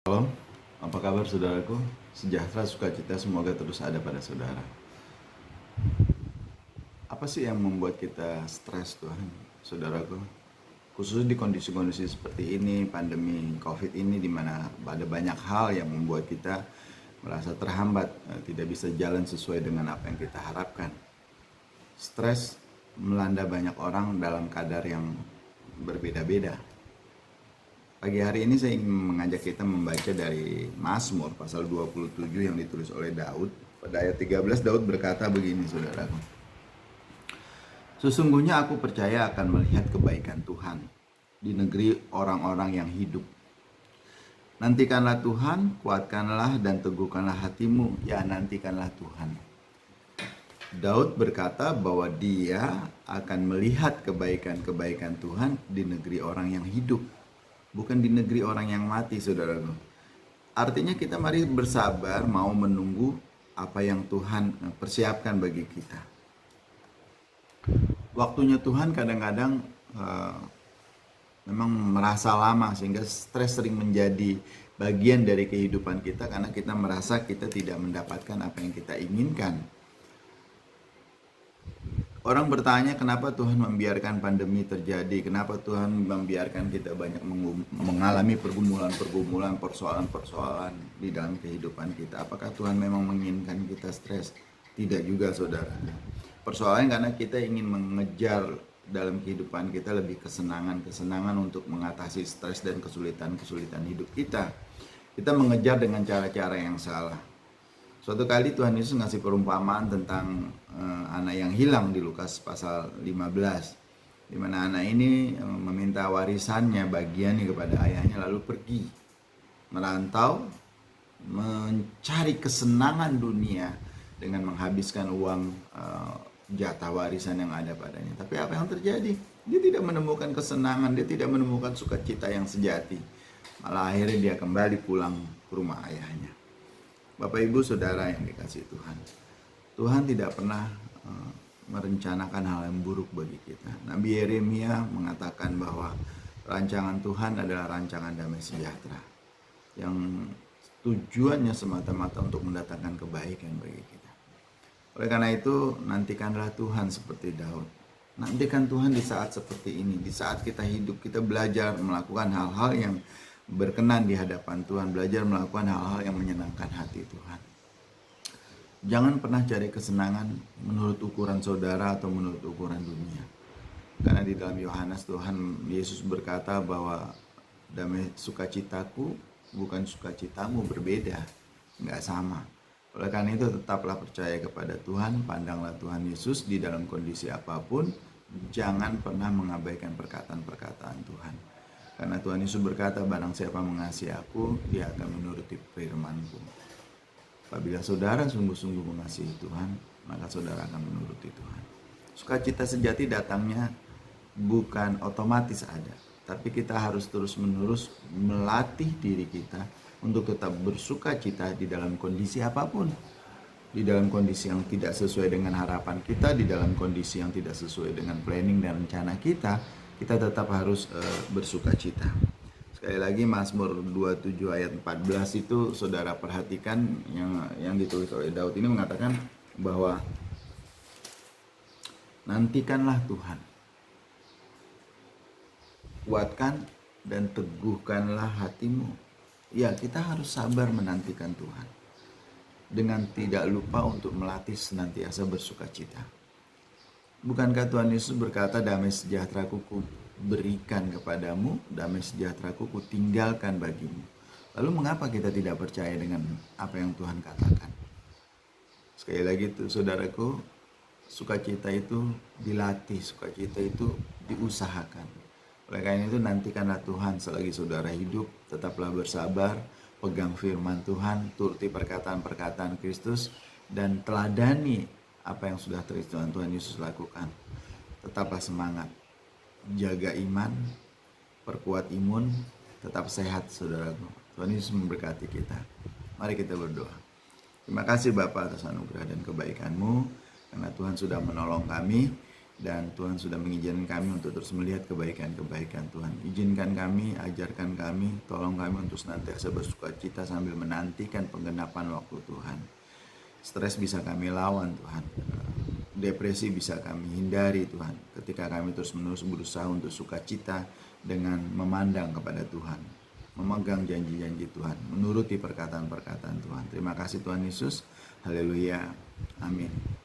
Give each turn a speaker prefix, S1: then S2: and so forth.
S1: Shalom, apa kabar saudaraku? Sejahtera, sukacita semoga terus ada pada saudara. Apa sih yang membuat kita stres Tuhan, saudaraku? Khususnya di kondisi-kondisi seperti ini, pandemi COVID ini, di mana ada banyak hal yang membuat kita merasa terhambat, tidak bisa jalan sesuai dengan apa yang kita harapkan. Stres melanda banyak orang dalam kadar yang berbeda-beda. Pagi hari ini saya ingin mengajak kita membaca dari Mazmur pasal 27 yang ditulis oleh Daud. Pada ayat 13 Daud berkata begini saudaraku. Sesungguhnya aku percaya akan melihat kebaikan Tuhan di negeri orang-orang yang hidup. Nantikanlah Tuhan, kuatkanlah dan teguhkanlah hatimu, ya nantikanlah Tuhan. Daud berkata bahwa dia akan melihat kebaikan-kebaikan Tuhan di negeri orang yang hidup. Bukan di negeri orang yang mati, saudaraku. Artinya kita mari bersabar mau menunggu apa yang Tuhan persiapkan bagi kita. Waktunya Tuhan kadang-kadang memang merasa lama sehingga stres sering menjadi bagian dari kehidupan kita karena kita merasa kita tidak mendapatkan apa yang kita inginkan. Orang bertanya kenapa Tuhan membiarkan pandemi terjadi, kenapa Tuhan membiarkan kita banyak mengalami pergumulan-pergumulan, persoalan-persoalan di dalam kehidupan kita. Apakah Tuhan memang menginginkan kita stres? Tidak juga saudara. Persoalannya karena kita ingin mengejar dalam kehidupan kita lebih kesenangan untuk mengatasi stres dan kesulitan-kesulitan hidup kita. Kita mengejar dengan cara-cara yang salah. Suatu kali Tuhan Yesus ngasih perumpamaan tentang anak yang hilang di Lukas pasal 15. Di mana anak ini meminta warisannya, bagiannya kepada ayahnya lalu pergi. Merantau, mencari kesenangan dunia dengan menghabiskan uang jatah warisan yang ada padanya. Tapi apa yang terjadi? Dia tidak menemukan kesenangan, dia tidak menemukan sukacita yang sejati. Malah akhirnya dia kembali pulang ke rumah ayahnya. Bapak Ibu Saudara yang dikasihi Tuhan, Tuhan tidak pernah merencanakan hal yang buruk bagi kita. Nabi Yeremia mengatakan bahwa rancangan Tuhan adalah rancangan damai sejahtera yang tujuannya semata-mata untuk mendatangkan kebaikan bagi kita. Oleh karena itu, nantikanlah Tuhan seperti Daud. Nantikan Tuhan di saat seperti ini, di saat kita hidup, kita belajar melakukan hal-hal yang berkenan di hadapan Tuhan, belajar melakukan hal-hal yang menyenangkan hati Tuhan. Jangan pernah cari kesenangan menurut ukuran saudara atau menurut ukuran dunia. Karena di dalam Yohanes Tuhan Yesus berkata bahwa damai sukacitaku bukan sukacitamu, berbeda, nggak sama. Oleh karena itu tetaplah percaya kepada Tuhan, pandanglah Tuhan Yesus di dalam kondisi apapun, jangan pernah mengabaikan perkataan-perkataan Tuhan. Karena Tuhan Yesus berkata, barang siapa mengasihi aku, dia akan menuruti firman-Ku. Apabila saudara sungguh-sungguh mengasihi Tuhan, maka saudara akan menuruti Tuhan. Sukacita sejati datangnya bukan otomatis ada, tapi kita harus terus-menerus melatih diri kita untuk tetap bersukacita di dalam kondisi apapun. Di dalam kondisi yang tidak sesuai dengan harapan kita, di dalam kondisi yang tidak sesuai dengan planning dan rencana kita tetap harus bersukacita. Sekali lagi Mazmur 27 ayat 14 itu saudara perhatikan yang ditulis oleh Daud ini mengatakan bahwa nantikanlah Tuhan, kuatkan dan teguhkanlah hatimu. Ya, kita harus sabar menantikan Tuhan dengan tidak lupa untuk melatih senantiasa bersukacita. Bukankah Tuhan Yesus berkata, damai sejahtera-Ku berikan kepadamu, damai sejahtera-Ku tinggalkan bagimu. Lalu mengapa kita tidak percaya dengan apa yang Tuhan katakan? Sekali lagi saudaraku, sukacita itu dilatih, sukacita itu diusahakan. Oleh karena itu nantikanlah Tuhan selagi saudara hidup, tetaplah bersabar, pegang firman Tuhan, turuti perkataan-perkataan Kristus, dan teladani apa yang sudah Tuhan Yesus lakukan. Tetaplah semangat, jaga iman, perkuat imun, tetap sehat saudaraku. Tuhan Yesus memberkati kita. Mari kita berdoa. Terima kasih Bapa atas anugerah dan kebaikan-Mu, karena Tuhan sudah menolong kami Dan Tuhan sudah mengizinkan kami untuk terus melihat kebaikan-kebaikan Tuhan. Izinkan kami, ajarkan kami, tolong kami untuk senantiasa bersuka cita sambil menantikan penggenapan waktu Tuhan. Stres bisa kami lawan Tuhan. Depresi bisa kami hindari Tuhan. Ketika kami terus-menerus berusaha untuk sukacita dengan memandang kepada Tuhan. Memegang janji-janji Tuhan. Menuruti perkataan-perkataan Tuhan. Terima kasih Tuhan Yesus. Haleluya. Amin.